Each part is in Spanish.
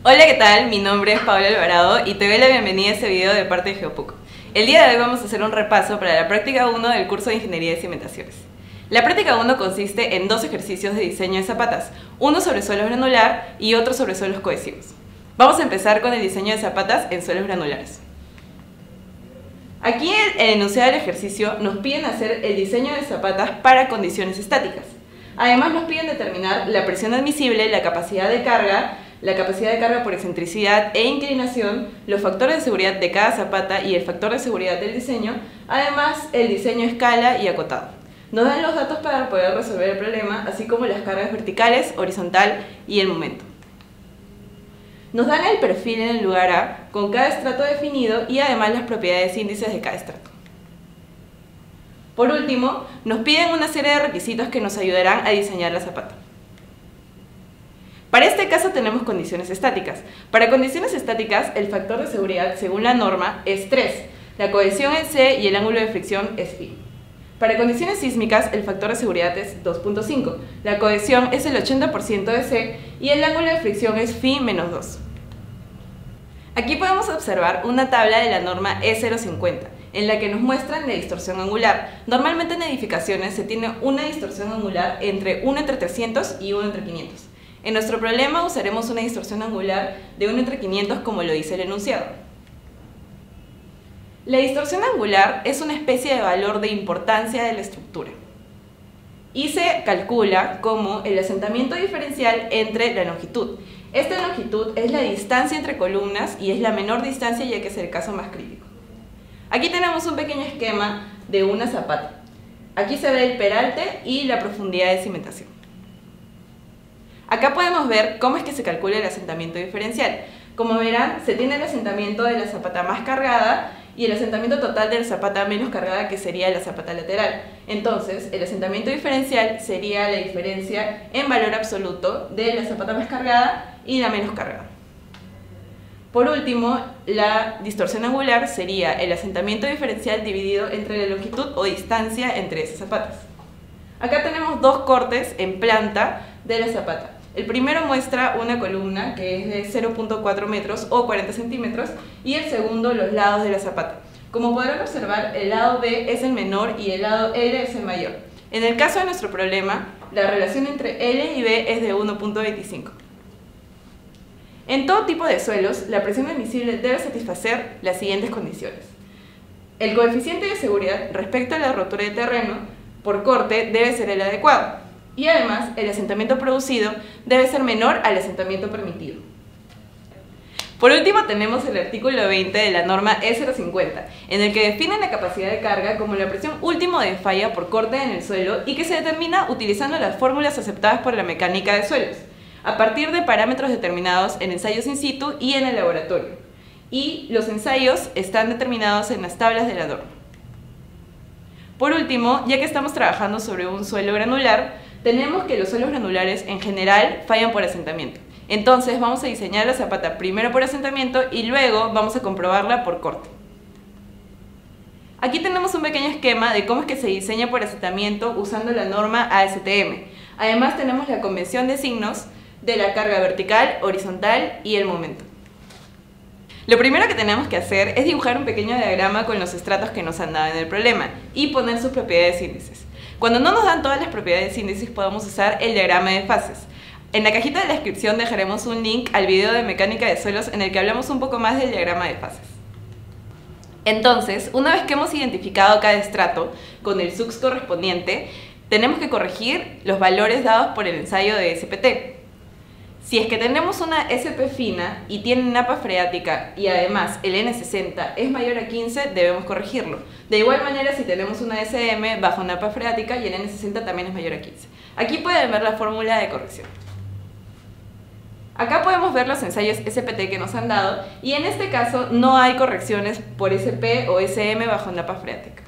Hola, ¿qué tal? Mi nombre es Paola Alvarado y te doy la bienvenida a este video de parte de Geopuc. El día de hoy vamos a hacer un repaso para la práctica 1 del curso de Ingeniería de Cimentaciones. La práctica 1 consiste en dos ejercicios de diseño de zapatas, uno sobre suelo granular y otro sobre suelos cohesivos. Vamos a empezar con el diseño de zapatas en suelos granulares. Aquí en el enunciado del ejercicio nos piden hacer el diseño de zapatas para condiciones estáticas. Además nos piden determinar la presión admisible, la capacidad de carga por excentricidad e inclinación, los factores de seguridad de cada zapata y el factor de seguridad del diseño, además el diseño a escala y acotado. Nos dan los datos para poder resolver el problema, así como las cargas verticales, horizontal y el momento. Nos dan el perfil en el lugar A con cada estrato definido y además las propiedades índices de cada estrato. Por último, nos piden una serie de requisitos que nos ayudarán a diseñar la zapata. Para este caso tenemos condiciones estáticas. Para condiciones estáticas, el factor de seguridad, según la norma, es 3. La cohesión es C y el ángulo de fricción es phi. Para condiciones sísmicas, el factor de seguridad es 2.5. La cohesión es el 80% de C y el ángulo de fricción es phi menos 2. Aquí podemos observar una tabla de la norma E050, en la que nos muestran la distorsión angular. Normalmente en edificaciones se tiene una distorsión angular entre 1 entre 300 y 1 entre 500. En nuestro problema usaremos una distorsión angular de 1 entre 500 como lo dice el enunciado. La distorsión angular es una especie de valor de importancia de la estructura y se calcula como el asentamiento diferencial entre la longitud. Esta longitud es la distancia entre columnas y es la menor distancia ya que es el caso más crítico. Aquí tenemos un pequeño esquema de una zapata. Aquí se ve el peralte y la profundidad de cimentación. Acá podemos ver cómo es que se calcula el asentamiento diferencial. Como verán, se tiene el asentamiento de la zapata más cargada y el asentamiento total de la zapata menos cargada, que sería la zapata lateral. Entonces, el asentamiento diferencial sería la diferencia en valor absoluto de la zapata más cargada y la menos cargada. Por último, la distorsión angular sería el asentamiento diferencial dividido entre la longitud o distancia entre esas zapatas. Acá tenemos dos cortes en planta de la zapata. El primero muestra una columna que es de 0.4 metros o 40 centímetros y el segundo los lados de la zapata. Como podrán observar, el lado B es el menor y el lado L es el mayor. En el caso de nuestro problema, la relación entre L y B es de 1.25. En todo tipo de suelos, la presión admisible debe satisfacer las siguientes condiciones. El coeficiente de seguridad respecto a la rotura de terreno por corte debe ser el adecuado. Y además, el asentamiento producido debe ser menor al asentamiento permitido. Por último, tenemos el artículo 20 de la norma E050, en el que define la capacidad de carga como la presión última de falla por corte en el suelo y que se determina utilizando las fórmulas aceptadas por la mecánica de suelos, a partir de parámetros determinados en ensayos in situ y en el laboratorio. Y los ensayos están determinados en las tablas de la norma. Por último, ya que estamos trabajando sobre un suelo granular, tenemos que los suelos granulares en general fallan por asentamiento. Entonces vamos a diseñar la zapata primero por asentamiento y luego vamos a comprobarla por corte. Aquí tenemos un pequeño esquema de cómo es que se diseña por asentamiento usando la norma ASTM. Además tenemos la convención de signos de la carga vertical, horizontal y el momento. Lo primero que tenemos que hacer es dibujar un pequeño diagrama con los estratos que nos han dado en el problema y poner sus propiedades índices. Cuando no nos dan todas las propiedades índices podemos usar el diagrama de fases. En la cajita de la descripción dejaremos un link al video de mecánica de suelos en el que hablamos un poco más del diagrama de fases. Entonces, una vez que hemos identificado cada estrato con el SUX correspondiente, tenemos que corregir los valores dados por el ensayo de SPT. Si es que tenemos una SP fina y tiene napa freática y además el N60 es mayor a 15, debemos corregirlo. De igual manera, si tenemos una SM bajo napa freática y el N60 también es mayor a 15. Aquí pueden ver la fórmula de corrección. Acá podemos ver los ensayos SPT que nos han dado y en este caso no hay correcciones por SP o SM bajo napa freática.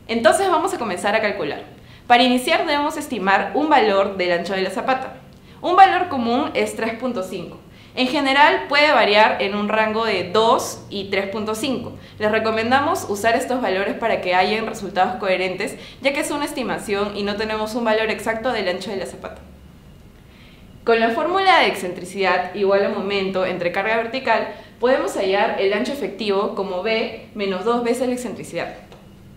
Entonces vamos a comenzar a calcular. Para iniciar debemos estimar un valor del ancho de la zapata. Un valor común es 3.5. En general puede variar en un rango de 2 y 3.5. Les recomendamos usar estos valores para que hayan resultados coherentes, ya que es una estimación y no tenemos un valor exacto del ancho de la zapata. Con la fórmula de excentricidad igual a momento entre carga vertical, podemos hallar el ancho efectivo como B menos 2 veces la excentricidad.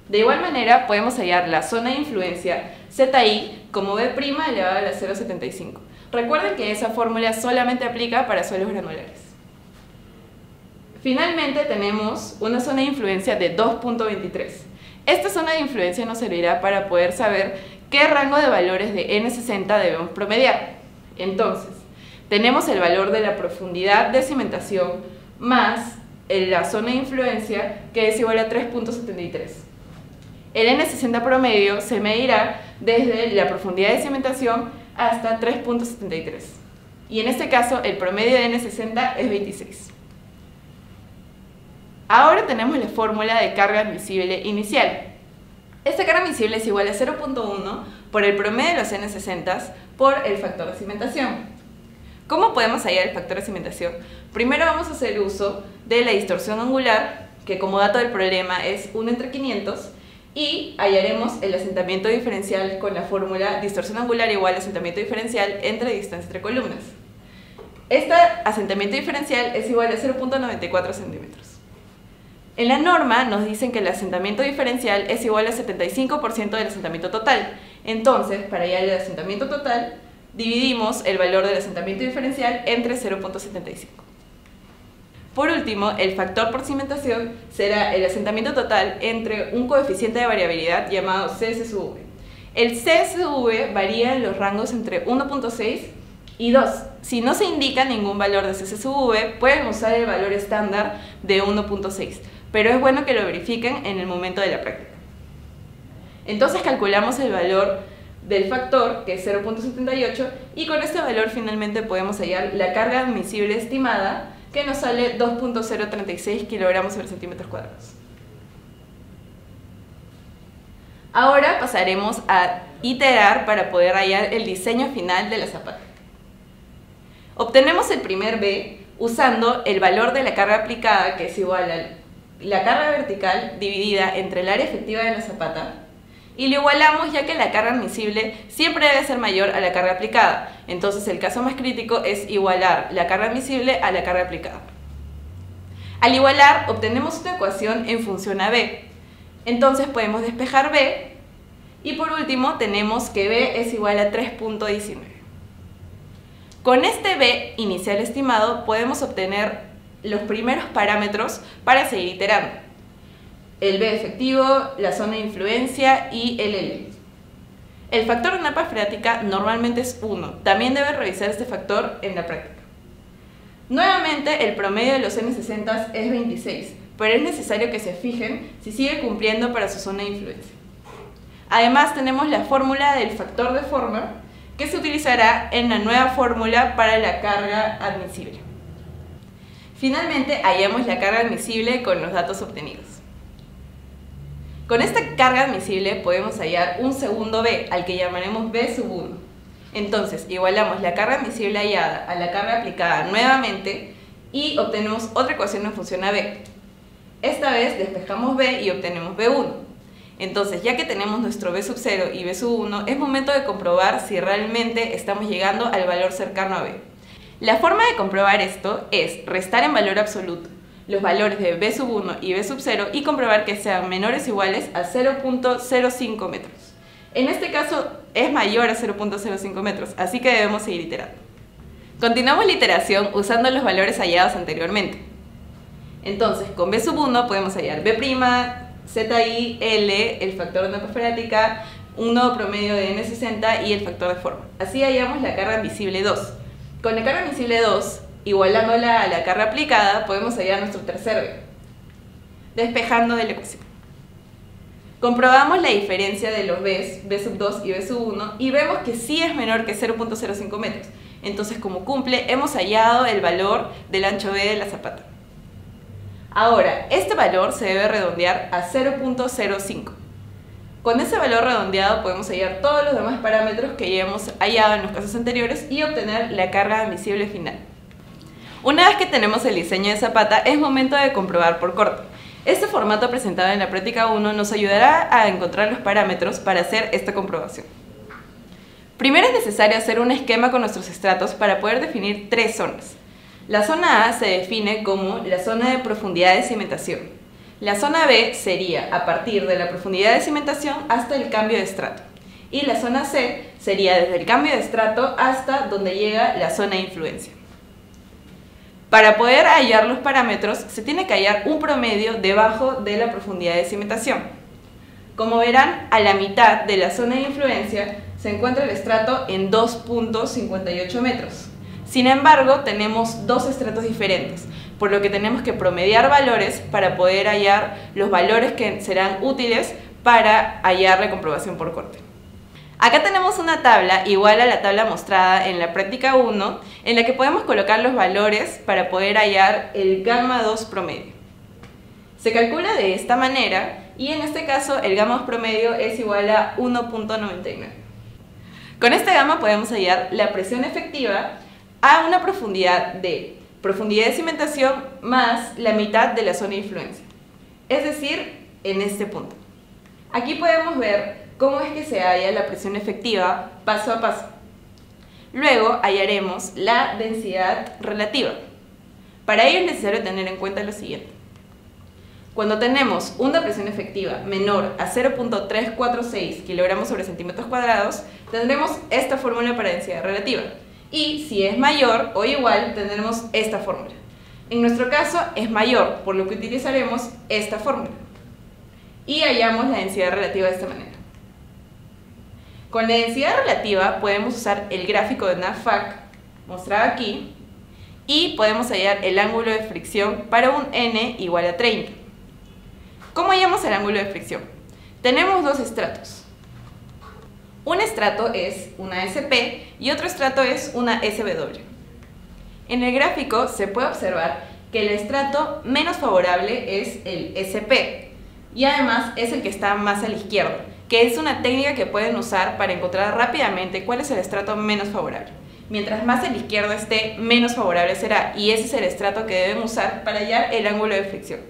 De igual manera, podemos hallar la zona de influencia ZI como B' elevado a la 0,75. Recuerden que esa fórmula solamente aplica para suelos granulares. Finalmente tenemos una zona de influencia de 2.23. Esta zona de influencia nos servirá para poder saber qué rango de valores de N60 debemos promediar. Entonces, tenemos el valor de la profundidad de cimentación más la zona de influencia, que es igual a 3.73. El N60 promedio se medirá desde la profundidad de cimentación hasta 3.73. Y en este caso, el promedio de N60 es 26. Ahora tenemos la fórmula de carga admisible inicial. Esta carga admisible es igual a 0.1 por el promedio de los N60 por el factor de cimentación. ¿Cómo podemos hallar el factor de cimentación? Primero vamos a hacer uso de la distorsión angular, que como dato del problema es 1 entre 500, y hallaremos el asentamiento diferencial con la fórmula distorsión angular igual a asentamiento diferencial entre distancia entre columnas. Este asentamiento diferencial es igual a 0.94 centímetros. En la norma nos dicen que el asentamiento diferencial es igual a 75% del asentamiento total. Entonces, para hallar el asentamiento total, dividimos el valor del asentamiento diferencial entre 0.75. Por último, el factor por cimentación será el asentamiento total entre un coeficiente de variabilidad llamado CS sub V. El CS sub V varía en los rangos entre 1.6 y 2. Si no se indica ningún valor de CS sub V, pueden usar el valor estándar de 1.6, pero es bueno que lo verifiquen en el momento de la práctica. Entonces calculamos el valor del factor, que es 0.78, y con este valor finalmente podemos hallar la carga admisible estimada, que nos sale 2.036 kilogramos sobre centímetros cuadrados. Ahora pasaremos a iterar para poder hallar el diseño final de la zapata. Obtenemos el primer B usando el valor de la carga aplicada, que es igual a la carga vertical dividida entre el área efectiva de la zapata, y lo igualamos ya que la carga admisible siempre debe ser mayor a la carga aplicada. Entonces el caso más crítico es igualar la carga admisible a la carga aplicada. Al igualar obtenemos una ecuación en función a B. Entonces podemos despejar B y por último tenemos que B es igual a 3.19. Con este B inicial estimado podemos obtener los primeros parámetros para seguir iterando. El B efectivo, la zona de influencia y el L. El factor de napa freática normalmente es 1. También debe revisar este factor en la práctica. Nuevamente, el promedio de los N60 es 26, pero es necesario que se fijen si sigue cumpliendo para su zona de influencia. Además, tenemos la fórmula del factor de forma, que se utilizará en la nueva fórmula para la carga admisible. Finalmente, hallamos la carga admisible con los datos obtenidos. Con esta carga admisible podemos hallar un segundo B, al que llamaremos B sub 1. Entonces, igualamos la carga admisible hallada a la carga aplicada nuevamente y obtenemos otra ecuación en función a B. Esta vez despejamos B y obtenemos B1. Entonces, ya que tenemos nuestro B sub 0 y B sub 1, es momento de comprobar si realmente estamos llegando al valor cercano a B. La forma de comprobar esto es restar en valor absoluto los valores de B sub 1 y B sub 0 y comprobar que sean menores o iguales a 0.05 metros. En este caso es mayor a 0.05 metros, así que debemos seguir iterando. Continuamos la iteración usando los valores hallados anteriormente. Entonces, con B sub 1 podemos hallar B', ZI, L, el factor de napa freática, un nodo promedio de N60 y el factor de forma. Así hallamos la carga admisible 2. Con la carga admisible 2, igualándola a la carga aplicada, podemos hallar nuestro tercer B, despejando de la ecuación. Comprobamos la diferencia de los B's, B sub 2 y B sub 1, y vemos que sí es menor que 0.05 metros. Entonces, como cumple, hemos hallado el valor del ancho B de la zapata. Ahora, este valor se debe redondear a 0.05. Con ese valor redondeado podemos hallar todos los demás parámetros que ya hemos hallado en los casos anteriores y obtener la carga admisible final. Una vez que tenemos el diseño de zapata, es momento de comprobar por corte. Este formato presentado en la práctica 1 nos ayudará a encontrar los parámetros para hacer esta comprobación. Primero es necesario hacer un esquema con nuestros estratos para poder definir tres zonas. La zona A se define como la zona de profundidad de cimentación. La zona B sería a partir de la profundidad de cimentación hasta el cambio de estrato. Y la zona C sería desde el cambio de estrato hasta donde llega la zona de influencia. Para poder hallar los parámetros, se tiene que hallar un promedio debajo de la profundidad de cimentación. Como verán, a la mitad de la zona de influencia se encuentra el estrato en 2.58 metros. Sin embargo, tenemos dos estratos diferentes, por lo que tenemos que promediar valores para poder hallar los valores que serán útiles para hallar la comprobación por corte. Acá tenemos una tabla igual a la tabla mostrada en la práctica 1, en la que podemos colocar los valores para poder hallar el gamma 2 promedio. Se calcula de esta manera y en este caso el gamma 2 promedio es igual a 1.99. Con este gamma podemos hallar la presión efectiva a una profundidad de cimentación más la mitad de la zona de influencia, es decir, en este punto. Aquí podemos ver cómo es que se halla la presión efectiva paso a paso. Luego hallaremos la densidad relativa. Para ello es necesario tener en cuenta lo siguiente. Cuando tenemos una presión efectiva menor a 0.346 kg sobre centímetros cuadrados, tendremos esta fórmula para densidad relativa. Y si es mayor o igual, tendremos esta fórmula. En nuestro caso es mayor, por lo que utilizaremos esta fórmula. Y hallamos la densidad relativa de esta manera. Con la densidad relativa podemos usar el gráfico de NAFAC, mostrado aquí, y podemos hallar el ángulo de fricción para un n igual a 30. ¿Cómo hallamos el ángulo de fricción? Tenemos dos estratos. Un estrato es una SP y otro estrato es una SW. En el gráfico se puede observar que el estrato menos favorable es el SP y además es el que está más a la izquierda, que es una técnica que pueden usar para encontrar rápidamente cuál es el estrato menos favorable. Mientras más a la izquierda esté, menos favorable será, y ese es el estrato que deben usar para hallar el ángulo de fricción.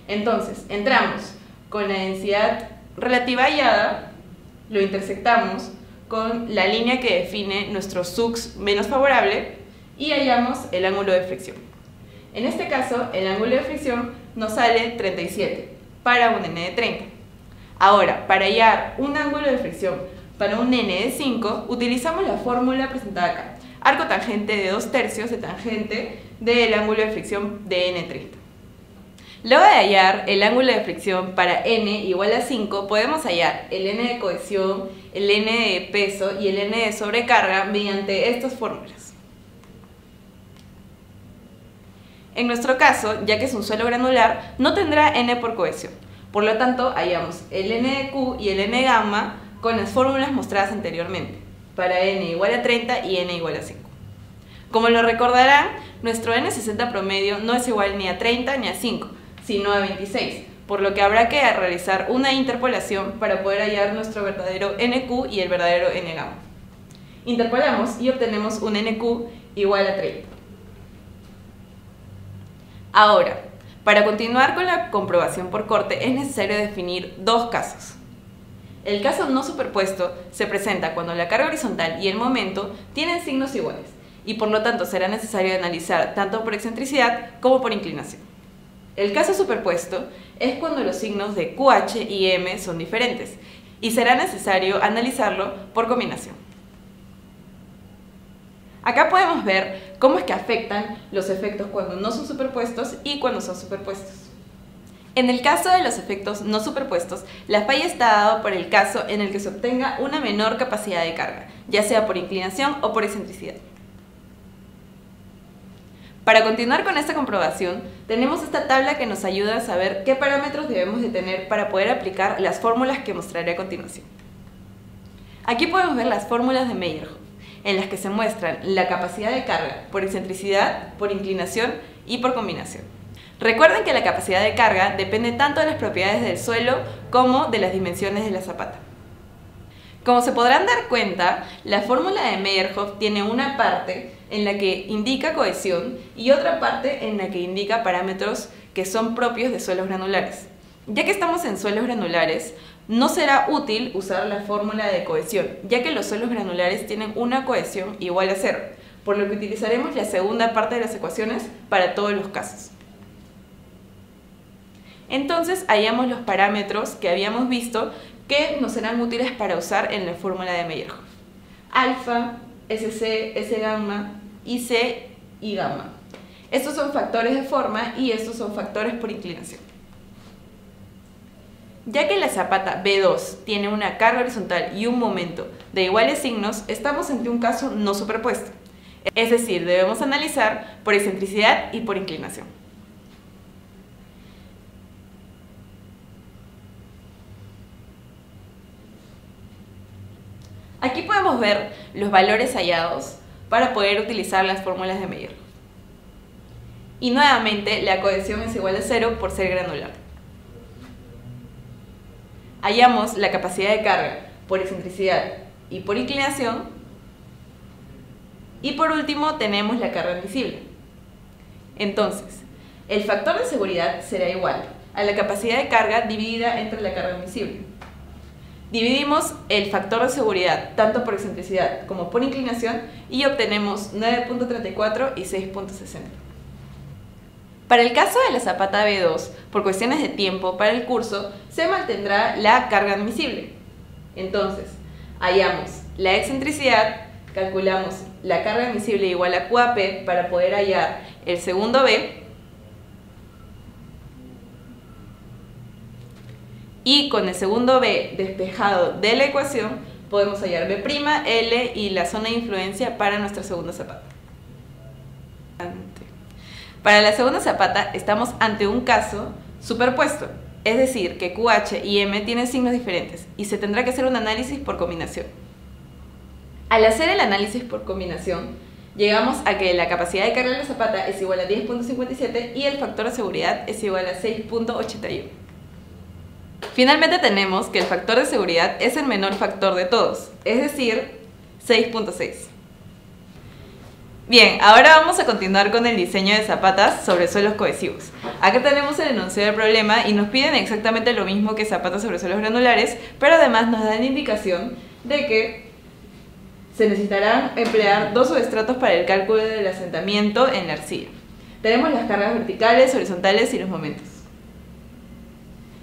Entonces, entramos con la densidad relativa hallada, lo intersectamos con la línea que define nuestro SUX menos favorable y hallamos el ángulo de fricción. En este caso, el ángulo de fricción nos sale 37 para un n de 30. Ahora, para hallar un ángulo de fricción para un n de 5, utilizamos la fórmula presentada acá. Arco tangente de 2/3 de tangente del ángulo de fricción de n30. Luego de hallar el ángulo de fricción para n igual a 5, podemos hallar el n de cohesión, el n de peso y el n de sobrecarga mediante estas fórmulas. En nuestro caso, ya que es un suelo granular, no tendrá n por cohesión. Por lo tanto, hallamos el n de Q y el n gamma con las fórmulas mostradas anteriormente, para n igual a 30 y n igual a 5. Como lo recordarán, nuestro n60 promedio no es igual ni a 30 ni a 5, sino a 26, por lo que habrá que realizar una interpolación para poder hallar nuestro verdadero NQ y el verdadero N gamma. Interpolamos y obtenemos un NQ igual a 30. Ahora, para continuar con la comprobación por corte es necesario definir dos casos. El caso no superpuesto se presenta cuando la carga horizontal y el momento tienen signos iguales y por lo tanto será necesario analizar tanto por excentricidad como por inclinación. El caso superpuesto es cuando los signos de QH y M son diferentes y será necesario analizarlo por combinación. Acá podemos ver cómo es que afectan los efectos cuando no son superpuestos y cuando son superpuestos. En el caso de los efectos no superpuestos, la falla está dada por el caso en el que se obtenga una menor capacidad de carga, ya sea por inclinación o por excentricidad. Para continuar con esta comprobación, tenemos esta tabla que nos ayuda a saber qué parámetros debemos de tener para poder aplicar las fórmulas que mostraré a continuación. Aquí podemos ver las fórmulas de Meyerhof, en las que se muestran la capacidad de carga por excentricidad, por inclinación y por combinación. Recuerden que la capacidad de carga depende tanto de las propiedades del suelo como de las dimensiones de la zapata. Como se podrán dar cuenta, la fórmula de Meyerhof tiene una parte en la que indica cohesión y otra parte en la que indica parámetros que son propios de suelos granulares. Ya que estamos en suelos granulares, no será útil usar la fórmula de cohesión, ya que los suelos granulares tienen una cohesión igual a 0, por lo que utilizaremos la segunda parte de las ecuaciones para todos los casos. Entonces hallamos los parámetros que habíamos visto que nos serán útiles para usar en la fórmula de Meyerhof: alfa, SC, S gamma, IC y gamma. Estos son factores de forma y estos son factores por inclinación. Ya que la zapata B2 tiene una carga horizontal y un momento de iguales signos, estamos ante un caso no superpuesto. Es decir, debemos analizar por excentricidad y por inclinación. Aquí podemos ver los valores hallados para poder utilizar las fórmulas de Meyerhof. Y nuevamente la cohesión es igual a 0 por ser granular. Hallamos la capacidad de carga por excentricidad y por inclinación. Y por último tenemos la carga admisible. Entonces, el factor de seguridad será igual a la capacidad de carga dividida entre la carga admisible. Dividimos el factor de seguridad tanto por excentricidad como por inclinación y obtenemos 9.34 y 6.60. Para el caso de la zapata B2, por cuestiones de tiempo para el curso, se mantendrá la carga admisible. Entonces, hallamos la excentricidad, calculamos la carga admisible igual a QAP para poder hallar el segundo B, y con el segundo B despejado de la ecuación podemos hallar B', L y la zona de influencia para nuestra segunda zapata. Para la segunda zapata estamos ante un caso superpuesto, es decir, que QH y M tienen signos diferentes y se tendrá que hacer un análisis por combinación. Al hacer el análisis por combinación, llegamos a que la capacidad de carga de la zapata es igual a 10.57 y el factor de seguridad es igual a 6.81. Finalmente tenemos que el factor de seguridad es el menor factor de todos, es decir, 6.6. Bien, ahora vamos a continuar con el diseño de zapatas sobre suelos cohesivos. Acá tenemos el enunciado del problema y nos piden exactamente lo mismo que zapatas sobre suelos granulares, pero además nos dan indicación de que se necesitarán emplear dos subestratos para el cálculo del asentamiento en la arcilla. Tenemos las cargas verticales, horizontales y los momentos.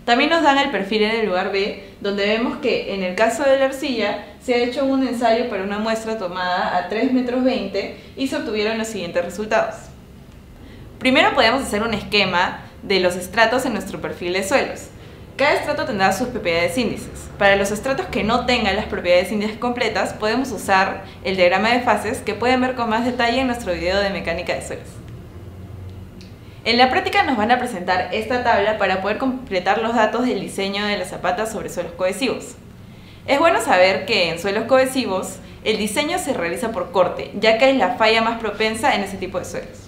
También nos dan el perfil en el lugar B, donde vemos que en el caso de la arcilla se ha hecho un ensayo para una muestra tomada a 3,20 metros y se obtuvieron los siguientes resultados. Primero podemos hacer un esquema de los estratos en nuestro perfil de suelos. Cada estrato tendrá sus propiedades índices. Para los estratos que no tengan las propiedades índices completas, podemos usar el diagrama de fases que pueden ver con más detalle en nuestro video de mecánica de suelos. En la práctica nos van a presentar esta tabla para poder completar los datos del diseño de las zapatas sobre suelos cohesivos. Es bueno saber que en suelos cohesivos el diseño se realiza por corte, ya que es la falla más propensa en ese tipo de suelos.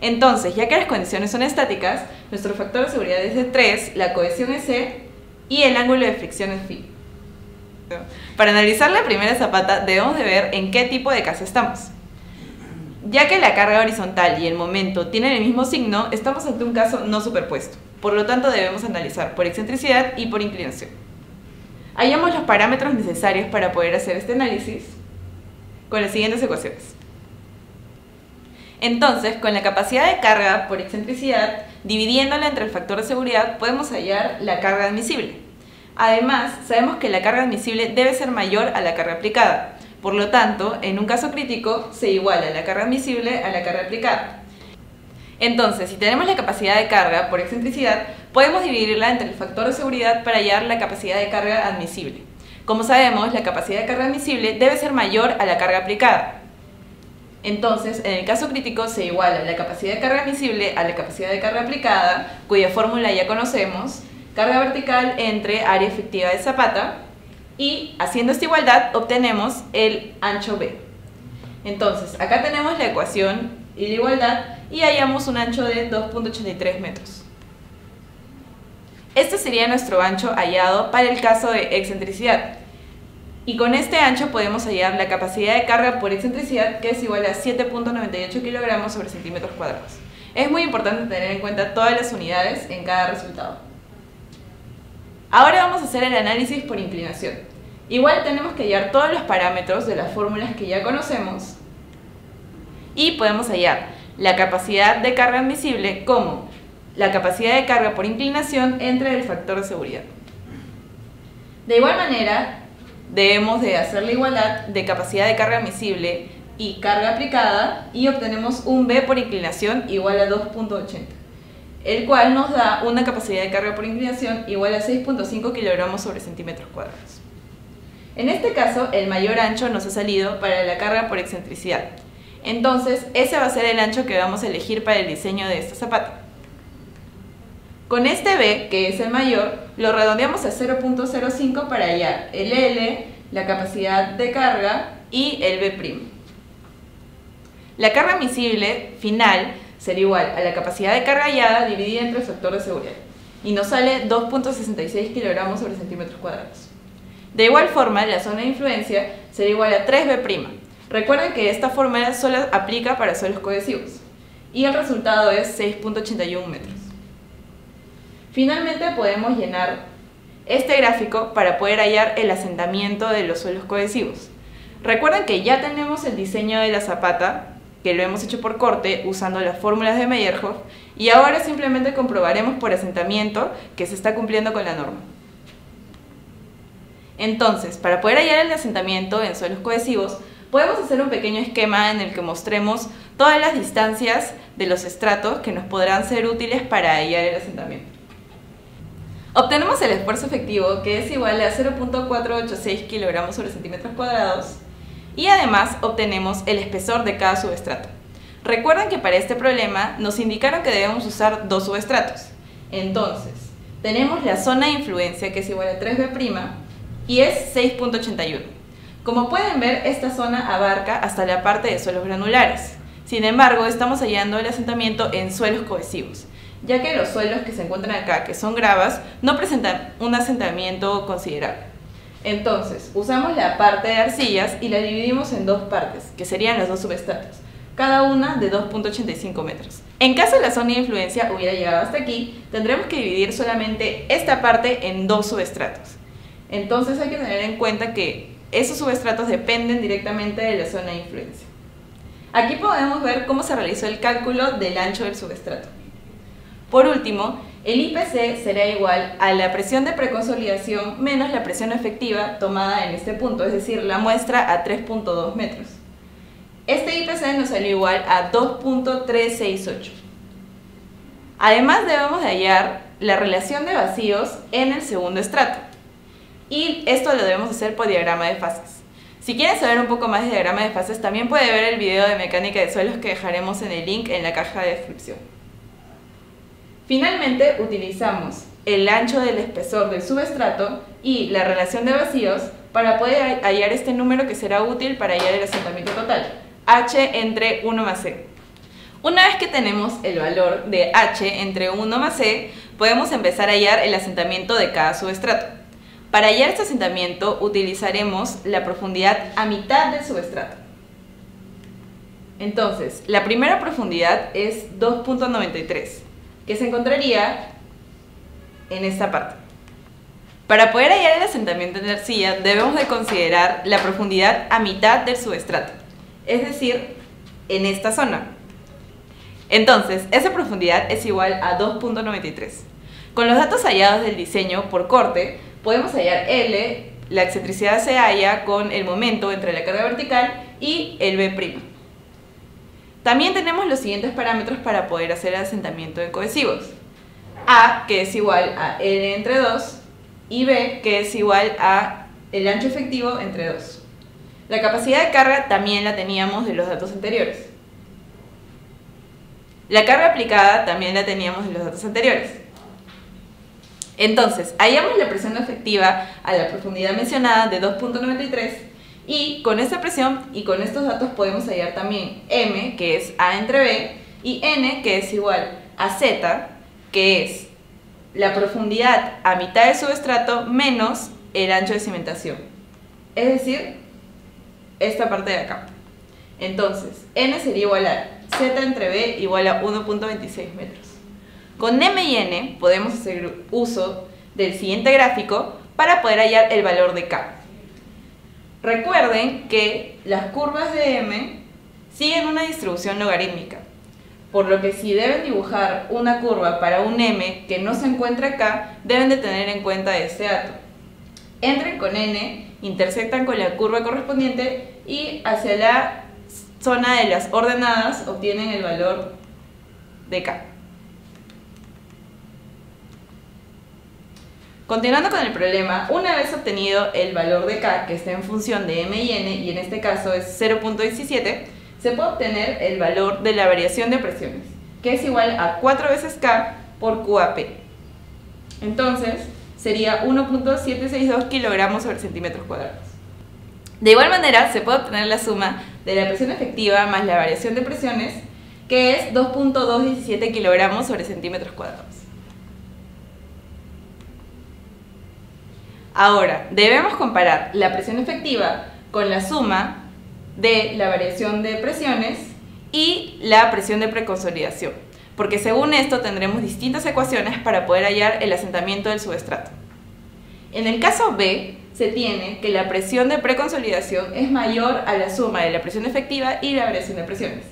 Entonces, ya que las condiciones son estáticas, nuestro factor de seguridad es de 3, la cohesión es C y el ángulo de fricción es phi. Para analizar la primera zapata debemos de ver en qué tipo de caso estamos. Ya que la carga horizontal y el momento tienen el mismo signo, estamos ante un caso no superpuesto. Por lo tanto, debemos analizar por excentricidad y por inclinación. Hallamos los parámetros necesarios para poder hacer este análisis con las siguientes ecuaciones. Entonces, con la capacidad de carga por excentricidad, dividiéndola entre el factor de seguridad, podemos hallar la carga admisible. Además, sabemos que la carga admisible debe ser mayor a la carga aplicada. Por lo tanto, en un caso crítico, se iguala la carga admisible a la carga aplicada. Entonces, si tenemos la capacidad de carga por excentricidad, podemos dividirla entre el factor de seguridad para hallar la capacidad de carga admisible. Como sabemos, la capacidad de carga admisible debe ser mayor a la carga aplicada. Entonces, en el caso crítico, se iguala la capacidad de carga admisible a la capacidad de carga aplicada, cuya fórmula ya conocemos, carga vertical entre área efectiva de zapata, y haciendo esta igualdad obtenemos el ancho B. Entonces, acá tenemos la ecuación y la igualdad y hallamos un ancho de 2.83 metros. Este sería nuestro ancho hallado para el caso de excentricidad. Y con este ancho podemos hallar la capacidad de carga por excentricidad, que es igual a 7.98 kilogramos sobre centímetros cuadrados. Es muy importante tener en cuenta todas las unidades en cada resultado. Ahora vamos a hacer el análisis por inclinación. Igual tenemos que hallar todos los parámetros de las fórmulas que ya conocemos y podemos hallar la capacidad de carga admisible como la capacidad de carga por inclinación entre el factor de seguridad. De igual manera, debemos de hacer la igualdad de capacidad de carga admisible y carga aplicada y obtenemos un B por inclinación igual a 2.80, el cual nos da una capacidad de carga por inclinación igual a 6.5 kilogramos sobre centímetros cuadrados. En este caso, el mayor ancho nos ha salido para la carga por excentricidad. Entonces, ese va a ser el ancho que vamos a elegir para el diseño de esta zapata. Con este B, que es el mayor, lo redondeamos a 0.05 para hallar el L, la capacidad de carga y el B'. La carga admisible final será igual a la capacidad de carga hallada dividida entre el factor de seguridad y nos sale 2.66 kilogramos sobre centímetros cuadrados. De igual forma, la zona de influencia será igual a 3B'. Recuerden que esta fórmula solo aplica para suelos cohesivos y el resultado es 6.81 metros. Finalmente podemos llenar este gráfico para poder hallar el asentamiento de los suelos cohesivos. Recuerden que ya tenemos el diseño de la zapata, que lo hemos hecho por corte usando las fórmulas de Meyerhof, y ahora simplemente comprobaremos por asentamiento que se está cumpliendo con la norma. Entonces, para poder hallar el asentamiento en suelos cohesivos, podemos hacer un pequeño esquema en el que mostremos todas las distancias de los estratos que nos podrán ser útiles para hallar el asentamiento. Obtenemos el esfuerzo efectivo, que es igual a 0.486 kilogramos sobre centímetros cuadrados, y además obtenemos el espesor de cada subestrato. Recuerden que para este problema nos indicaron que debemos usar dos subestratos. Entonces, tenemos la zona de influencia, que es igual a 3B' y es 6.81. Como pueden ver, esta zona abarca hasta la parte de suelos granulares. Sin embargo, estamos hallando el asentamiento en suelos cohesivos, ya que los suelos que se encuentran acá, que son gravas, no presentan un asentamiento considerable. Entonces, usamos la parte de arcillas y la dividimos en dos partes, que serían los dos subestratos, cada una de 2.85 metros. En caso la zona de influencia hubiera llegado hasta aquí, tendremos que dividir solamente esta parte en dos subestratos. Entonces hay que tener en cuenta que esos subestratos dependen directamente de la zona de influencia. Aquí podemos ver cómo se realizó el cálculo del ancho del subestrato. Por último, el IPC será igual a la presión de preconsolidación menos la presión efectiva tomada en este punto, es decir, la muestra a 3.2 metros. Este IPC nos salió igual a 2.368. Además, debemos de hallar la relación de vacíos en el segundo estrato. Y esto lo debemos hacer por diagrama de fases. Si quieren saber un poco más de diagrama de fases, también puede ver el video de mecánica de suelos que dejaremos en el link en la caja de descripción. Finalmente, utilizamos el ancho del espesor del subestrato y la relación de vacíos para poder hallar este número que será útil para hallar el asentamiento total, H entre 1 más C. Una vez que tenemos el valor de H entre 1 más C, podemos empezar a hallar el asentamiento de cada subestrato. Para hallar este asentamiento utilizaremos la profundidad a mitad del subestrato. Entonces, la primera profundidad es 2.93, que se encontraría en esta parte. Para poder hallar el asentamiento en la arcilla, debemos de considerar la profundidad a mitad del subestrato, es decir, en esta zona. Entonces, esa profundidad es igual a 2.93. Con los datos hallados del diseño por corte, podemos hallar L, la excentricidad se halla con el momento entre la carga vertical y el B'. También tenemos los siguientes parámetros para poder hacer el asentamiento de cohesivos. A, que es igual a L entre 2, y B, que es igual a el ancho efectivo entre 2. La capacidad de carga también la teníamos de los datos anteriores. La carga aplicada también la teníamos de los datos anteriores. Entonces, hallamos la presión efectiva a la profundidad mencionada de 2.93 y con esta presión y con estos datos podemos hallar también M, que es A entre B, y N, que es igual a Z, que es la profundidad a mitad del subestrato menos el ancho de cimentación. Es decir, esta parte de acá. Entonces, N sería igual a Z entre B igual a 1.26 metros. Con M y N podemos hacer uso del siguiente gráfico para poder hallar el valor de K. Recuerden que las curvas de M siguen una distribución logarítmica, por lo que si deben dibujar una curva para un M que no se encuentra acá, deben de tener en cuenta este dato. Entren con N, intersectan con la curva correspondiente y hacia la zona de las ordenadas obtienen el valor de K. Continuando con el problema, una vez obtenido el valor de K, que está en función de M y N, y en este caso es 0.17, se puede obtener el valor de la variación de presiones, que es igual a 4 veces K por QAP. Entonces, sería 1.762 kilogramos sobre centímetros cuadrados. De igual manera, se puede obtener la suma de la presión efectiva más la variación de presiones, que es 2.217 kilogramos sobre centímetros cuadrados. Ahora, debemos comparar la presión efectiva con la suma de la variación de presiones y la presión de preconsolidación, porque según esto tendremos distintas ecuaciones para poder hallar el asentamiento del subestrato. En el caso B, se tiene que la presión de preconsolidación es mayor a la suma de la presión efectiva y la variación de presiones.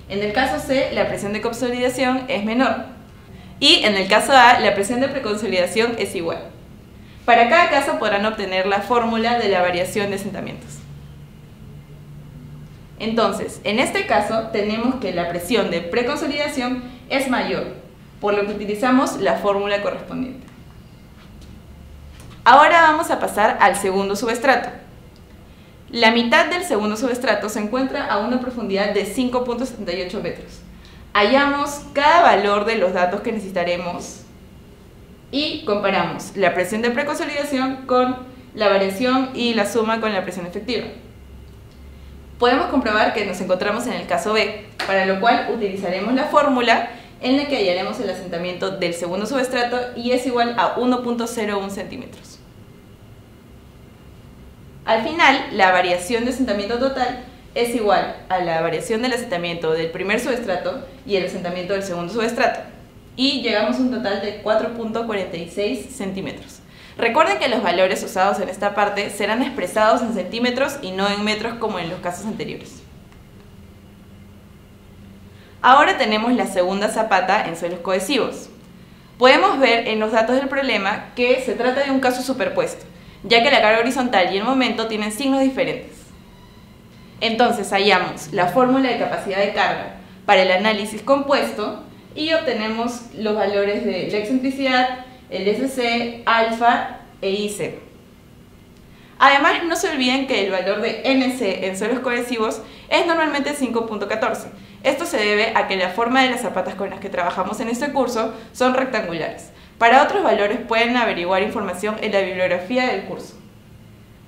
En el caso C, la presión de consolidación es menor. Y en el caso A, la presión de preconsolidación es igual. Para cada caso podrán obtener la fórmula de la variación de asentamientos. Entonces, en este caso tenemos que la presión de preconsolidación es mayor, por lo que utilizamos la fórmula correspondiente. Ahora vamos a pasar al segundo subestrato. La mitad del segundo subestrato se encuentra a una profundidad de 5.78 metros. Hallamos cada valor de los datos que necesitaremos y comparamos la presión de preconsolidación con la variación y la suma con la presión efectiva. Podemos comprobar que nos encontramos en el caso B, para lo cual utilizaremos la fórmula en la que hallaremos el asentamiento del segundo subestrato y es igual a 1.01 centímetros. Al final, la variación de asentamiento total es igual a la variación del asentamiento del primer subestrato y el asentamiento del segundo subestrato, y llegamos a un total de 4.46 centímetros. Recuerden que los valores usados en esta parte serán expresados en centímetros y no en metros como en los casos anteriores. Ahora tenemos la segunda zapata en suelos cohesivos. Podemos ver en los datos del problema que se trata de un caso superpuesto, ya que la carga horizontal y el momento tienen signos diferentes. Entonces hallamos la fórmula de capacidad de carga para el análisis compuesto y obtenemos los valores de la excentricidad, el SC, alfa e IC. Además, no se olviden que el valor de NC en suelos cohesivos es normalmente 5.14. Esto se debe a que la forma de las zapatas con las que trabajamos en este curso son rectangulares. Para otros valores pueden averiguar información en la bibliografía del curso.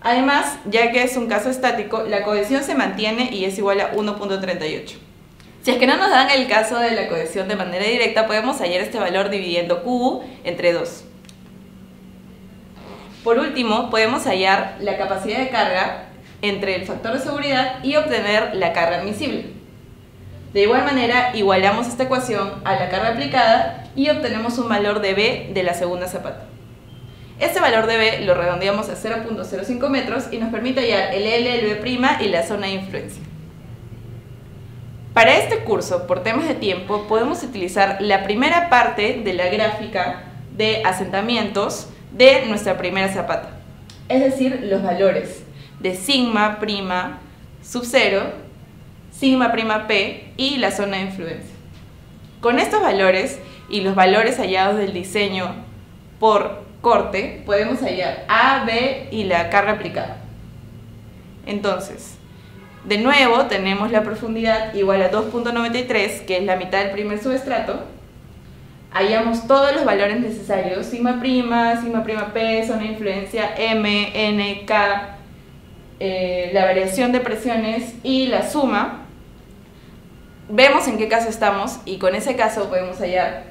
Además, ya que es un caso estático, la cohesión se mantiene y es igual a 1.38. Si es que no nos dan el caso de la cohesión de manera directa, podemos hallar este valor dividiendo QU entre 2. Por último, podemos hallar la capacidad de carga entre el factor de seguridad y obtener la carga admisible. De igual manera, igualamos esta ecuación a la carga aplicada y obtenemos un valor de B de la segunda zapata. Este valor de B lo redondeamos a 0.05 metros y nos permite hallar el L, el B' y la zona de influencia. Para este curso, por temas de tiempo, podemos utilizar la primera parte de la gráfica de asentamientos de nuestra primera zapata, es decir, los valores de sigma prima sub 0, sigma prima p y la zona de influencia. Con estos valores y los valores hallados del diseño por corte, podemos hallar A, B y la carga aplicada. Entonces, de nuevo tenemos la profundidad igual a 2.93, que es la mitad del primer subestrato. Hallamos todos los valores necesarios, sigma prima p, zona de influencia, M, N, K, la variación de presiones y la suma. Vemos en qué caso estamos y con ese caso podemos hallar,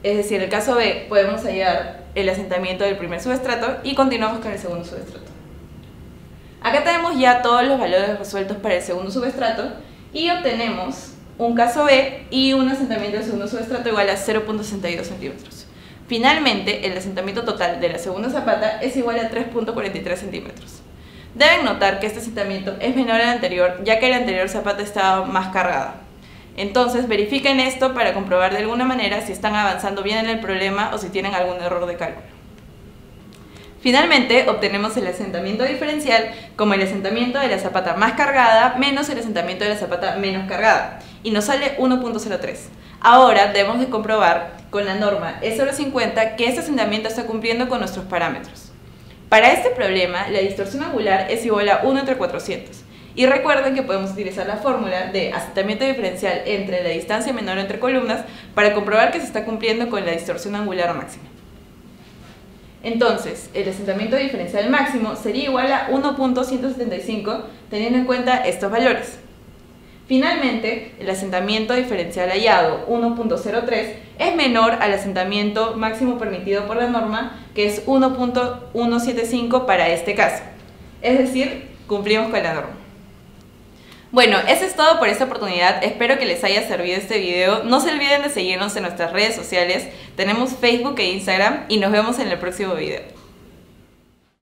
es decir, el caso B, podemos hallar el asentamiento del primer subestrato y continuamos con el segundo subestrato. Acá tenemos ya todos los valores resueltos para el segundo subestrato y obtenemos un caso B y un asentamiento del segundo subestrato igual a 0.62 centímetros. Finalmente, el asentamiento total de la segunda zapata es igual a 3.43 centímetros. Deben notar que este asentamiento es menor al anterior, ya que la anterior zapata estaba más cargada. Entonces, verifiquen esto para comprobar de alguna manera si están avanzando bien en el problema o si tienen algún error de cálculo. Finalmente, obtenemos el asentamiento diferencial como el asentamiento de la zapata más cargada menos el asentamiento de la zapata menos cargada, y nos sale 1.03. Ahora debemos de comprobar con la norma E050 que este asentamiento está cumpliendo con nuestros parámetros. Para este problema, la distorsión angular es igual a 1 entre 400. Y recuerden que podemos utilizar la fórmula de asentamiento diferencial entre la distancia menor entre columnas para comprobar que se está cumpliendo con la distorsión angular máxima. Entonces, el asentamiento diferencial máximo sería igual a 1.175 teniendo en cuenta estos valores. Finalmente, el asentamiento diferencial hallado, 1.03, es menor al asentamiento máximo permitido por la norma, que es 1.175 para este caso. Es decir, cumplimos con la norma. Bueno, eso es todo por esta oportunidad. Espero que les haya servido este video. No se olviden de seguirnos en nuestras redes sociales. Tenemos Facebook e Instagram y nos vemos en el próximo video.